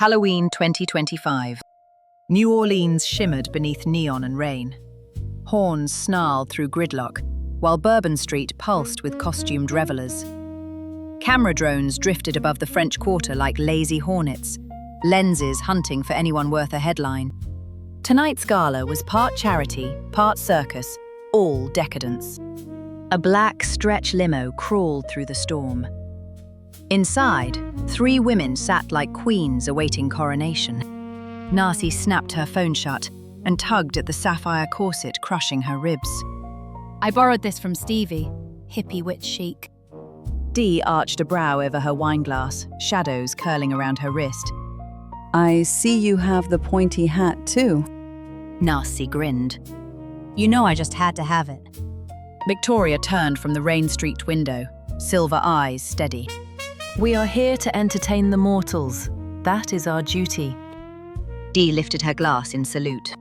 Halloween 2025. New Orleans shimmered beneath neon and rain. Horns snarled through gridlock, while Bourbon Street pulsed with costumed revelers. Camera drones drifted above the French Quarter like lazy hornets, lenses hunting for anyone worth a headline. Tonight's gala was part charity, part circus, all decadence. A black stretch limo crawled through the storm. Inside, 3 women sat like queens awaiting coronation. Narcy snapped her phone shut and tugged at the sapphire corset crushing her ribs. I borrowed this from Stevie, hippie witch chic. Dee arched a brow over her wineglass, shadows curling around her wrist. I see you have the pointy hat too. Narcy grinned. You know I just had to have it. Victoria turned from the Rain Street window, silver eyes steady. We are here to entertain the mortals. That is our duty. Dee lifted her glass in salute.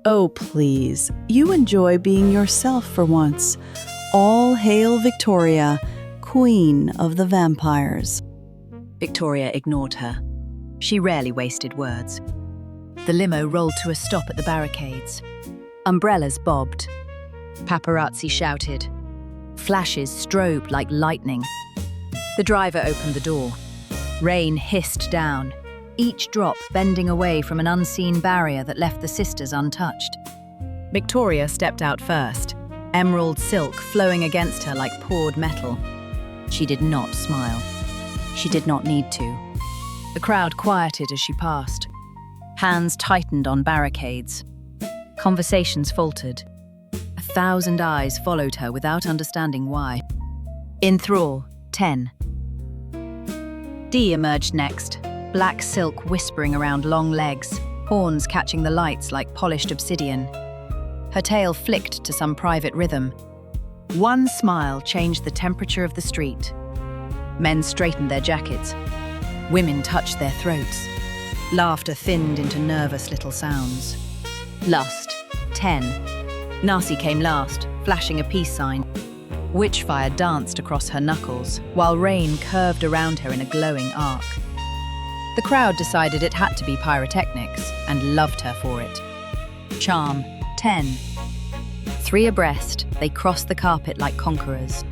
Oh, please. You enjoy being yourself for once. All hail Victoria, Queen of the Vampires. Victoria ignored her. She rarely wasted words. The limo rolled to a stop at the barricades. Umbrellas bobbed. Paparazzi shouted. Flashes strobed like lightning. The driver opened the door. Rain hissed down, each drop bending away from an unseen barrier that left the sisters untouched. Victoria stepped out first, emerald silk flowing against her like poured metal. She did not smile. She did not need to. The crowd quieted as she passed. Hands tightened on barricades. Conversations faltered. 1,000 eyes followed her without understanding why. In thrall, 10. Dee emerged next, black silk whispering around long legs, horns catching the lights like polished obsidian. Her tail flicked to some private rhythm. One smile changed the temperature of the street. Men straightened their jackets. Women touched their throats. Laughter thinned into nervous little sounds. Lust, 10. Narcy came last, flashing a peace sign. Witchfire danced across her knuckles, while rain curved around her in a glowing arc. The crowd decided it had to be pyrotechnics, and loved her for it. Charm, 10. 3 abreast, they crossed the carpet like conquerors.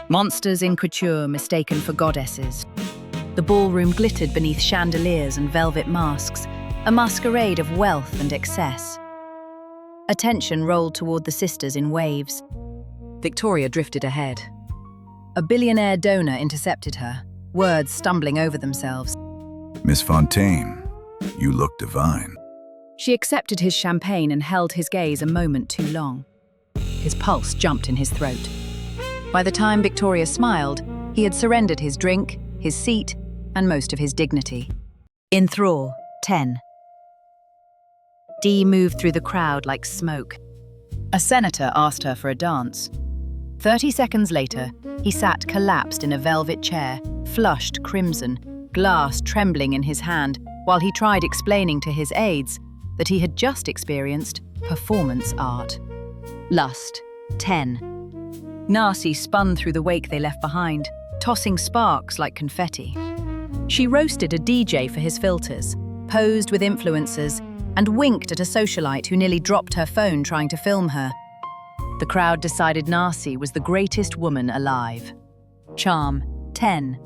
Monsters in couture mistaken for goddesses. The ballroom glittered beneath chandeliers and velvet masks, a masquerade of wealth and excess. Attention rolled toward the sisters in waves. Victoria drifted ahead. A billionaire donor intercepted her, words stumbling over themselves. Miss Fontaine, you look divine. She accepted his champagne and held his gaze a moment too long. His pulse jumped in his throat. By the time Victoria smiled, he had surrendered his drink, his seat, and most of his dignity. In thrall, 10. Dee moved through the crowd like smoke. A senator asked her for a dance. 30 seconds later, he sat collapsed in a velvet chair, flushed crimson, glass trembling in his hand, while he tried explaining to his aides that he had just experienced performance art. Lust, 10. Narcy spun through the wake they left behind, tossing sparks like confetti. She roasted a DJ for his filters, posed with influencers, and winked at a socialite who nearly dropped her phone trying to film her. The crowd decided Narcy was the greatest woman alive. Charm, 10.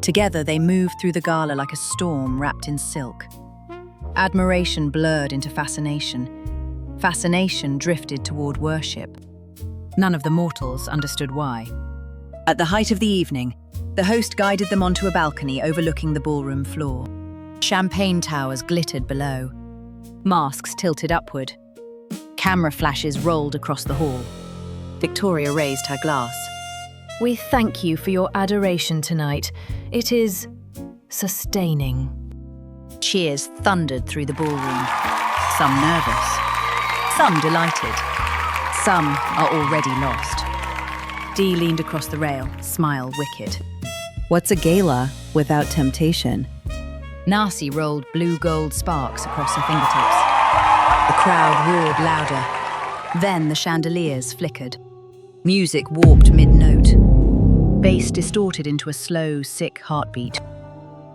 Together they moved through the gala like a storm wrapped in silk. Admiration blurred into fascination. Fascination drifted toward worship. None of the mortals understood why. At the height of the evening, the host guided them onto a balcony overlooking the ballroom floor. Champagne towers glittered below. Masks tilted upward. Camera flashes rolled across the hall. Victoria raised her glass. We thank you for your adoration tonight. It is sustaining. Cheers thundered through the ballroom. Some nervous, some delighted, some are already lost. Dee leaned across the rail, smile wicked. What's a gala without temptation? Narcy rolled blue-gold sparks across her fingertips. The crowd roared louder. Then the chandeliers flickered. Music warped mid-note. Bass distorted into a slow, sick heartbeat.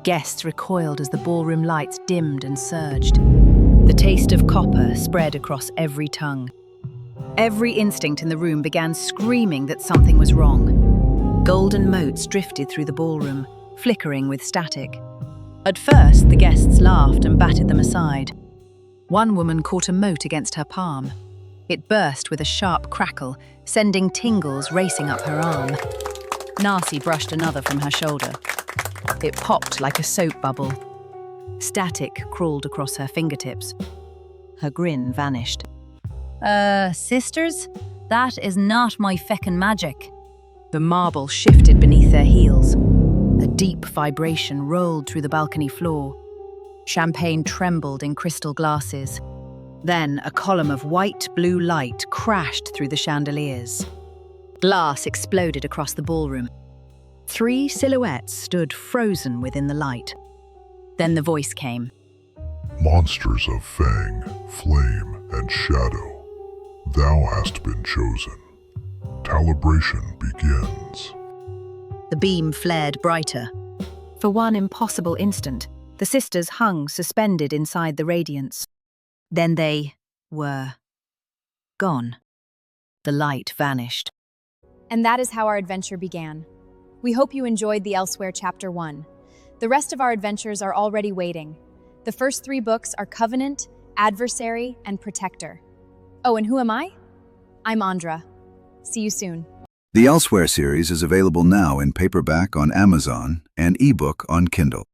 Guests recoiled as the ballroom lights dimmed and surged. The taste of copper spread across every tongue. Every instinct in the room began screaming that something was wrong. Golden motes drifted through the ballroom, flickering with static. At first, the guests laughed and batted them aside. One woman caught a mote against her palm. It burst with a sharp crackle, sending tingles racing up her arm. Narcy brushed another from her shoulder. It popped like a soap bubble. Static crawled across her fingertips. Her grin vanished. Sisters? That is not my feckin' magic. The marble shifted beneath their heels. A deep vibration rolled through the balcony floor. Champagne trembled in crystal glasses. Then a column of white-blue light crashed through the chandeliers. Glass exploded across the ballroom. 3 silhouettes stood frozen within the light. Then the voice came. Monsters of fang, flame, and shadow, thou hast been chosen. Calibration begins. The beam flared brighter. For one impossible instant, the sisters hung suspended inside the radiance. Then they were gone. The light vanished. And that is how our adventure began. We hope you enjoyed the Elsewhere Chapter 1. The rest of our adventures are already waiting. The first 3 books are Covenant, Adversary, and Protector. Oh, and who am I? I'm Andra. See you soon. The Elsewhere series is available now in paperback on Amazon and ebook on Kindle.